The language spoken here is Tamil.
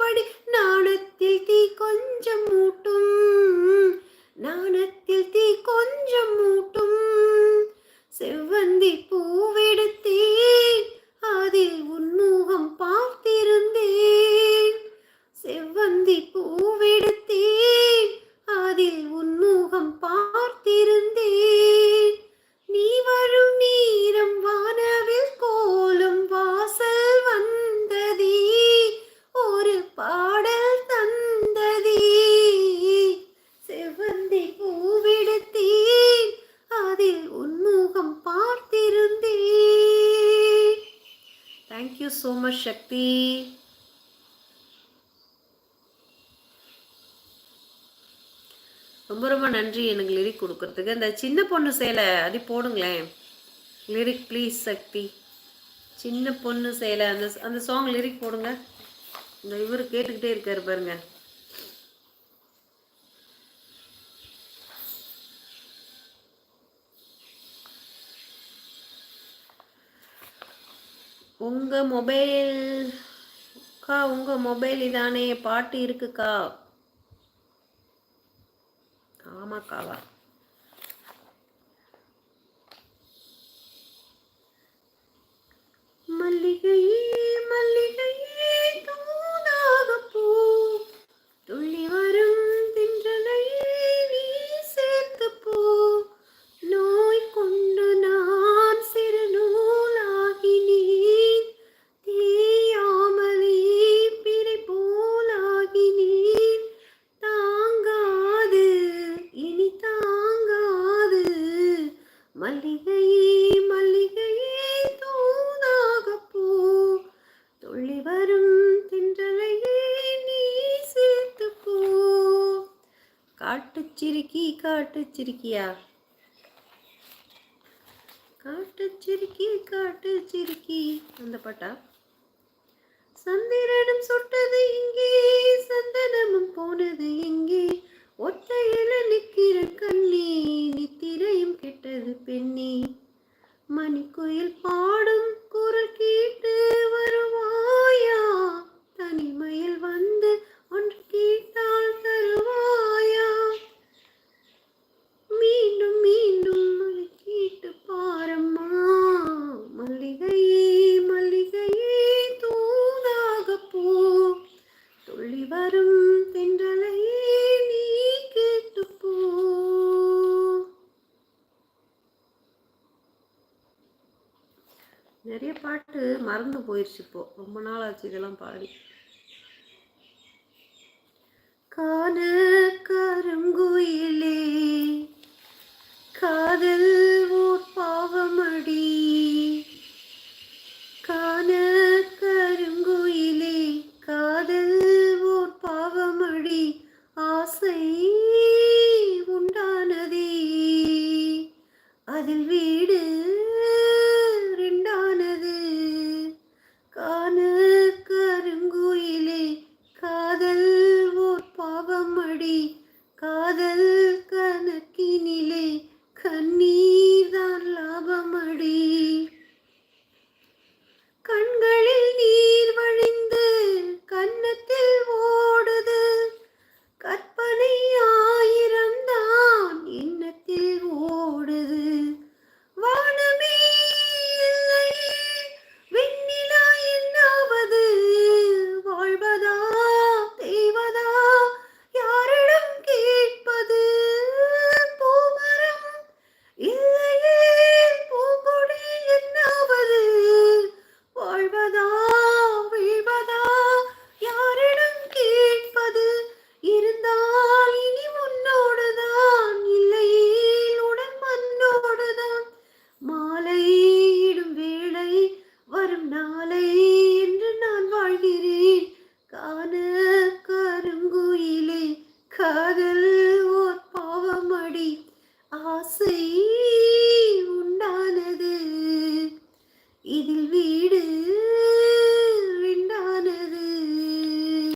படி நாணத்தில் தீ கொஞ்சம் மூட்டும், நாணத்தில் தீ கொஞ்சம் மூட்டும். செவ்வந்தி பூவெடுத்தேன், அதில் உன்முகம் பார்த்திருந்தேன். செவ்வந்தி பூவெடுத்தேன், அதில் உன்முகம் பார்த்திருந்தேன். நீ வரும் நேரம் வானவில் கோலம் வாசல் வந்ததே, ஒரு பாடல் தந்ததே. செவ்வந்தி பூவெடுத்தேன், அதில் உன்முகம் பார்த்திருந்தேன். தேங்க்யூ ஸோ மச் சக்தி. ரொம்ப ரொம்ப நன்றி எனக்கு லிரிக் கொடுக்கறதுக்கு. இந்த சின்ன பொண்ணு சேலை அது போடுங்களேன் லிரிக் ப்ளீஸ் சக்தி. சின்ன பொண்ணு சேலை அந்த அந்த சாங் லிரிக் போடுங்க. இந்த இவர் கேட்டுக்கிட்டே இருக்காரு பாருங்க. உங்கள் மொபைல்க்கா, உங்கள் மொபைல் இதானே பாட்டு இருக்குக்கா? ஆமாக்காவா? மல்லிகையே மல்லிகையே தூதாக பூ, துள்ளி வரும் தின்றலையே நீ சேர்த்து போ. நோய் கொண்டு நான் சிறு நூலாகினேன், தேயாமலே பிறை போலாகினேன். தாங்காது இனி தாங்காது, மல்லிகையே மல்லிகையே தூதாக பூ, துள்ளி வரும் தின்றலையே நீ சேர்த்து போ. காட்டுச்சிரிக்கி காட்டுச்சிரிக்கியா, காட்டுச்சிரிக்கி காட்டுச்சிரிக்கி அந்த பாட்டா? சந்திரனும் சுட்டது இங்கே, சந்தனமும் போனது எங்கே, ஒத்தையில நிற்கிற கண்ணே, நித்திரையும் கெட்டது பெண்ணே. மணிக்குயில் பாடும் குரல் கேட்டு வருவாயா, தனிமையில் வந்து ஒன்று கேட்டால் தருவாயா. மீண்டும் மீண்டும் அதை கேட்டு பாரம்மா, மல்லிகையே மல்லிகையே தூதாக பூ, துள்ளி வரும் தென்றலையே நீ கேட்டு போ. நிறைய பாட்டு மறந்து போயிடுச்சு இப்போ, ரொம்ப நாள் ஆச்சு இதெல்லாம் பாடி. காண கருங்குயிலே காதல் ஓர் பாவமடி, காண கருங்குயிலே காதல் ஓர் பாவமடி, ஆசை உண்டானதே அதில் வீடு ரெண்டானது. காண கருங்குயிலே காதல் ஓர் பாவமடி, காதல் கணக்கினிலே கண்ணீர் தான் லாபமடி. கண்களில் நீர் வழிந்து கன்னத்தில் ஓடுது, கற்பனை ஆயிரம் தான் எண்ணத்தில் ஓடுது. வானமே இல்லையே வெண்ணிலா என்னாவது, வாழ்வதா தேவதா யாரிடம் கேட்பது. பூமரம் இல்லையே பூங்கொடி என்னாவது, வாழ்வதா வீழ்வதா யாரிடம் கேட்பது. இருந்தால் இனி உன்னோடுதான், இல்லையே உடன் மண்ணோடுதான். மாலையிடும் வேளை வரும் நாளை என்று நான் வாழ்கிறேன், காண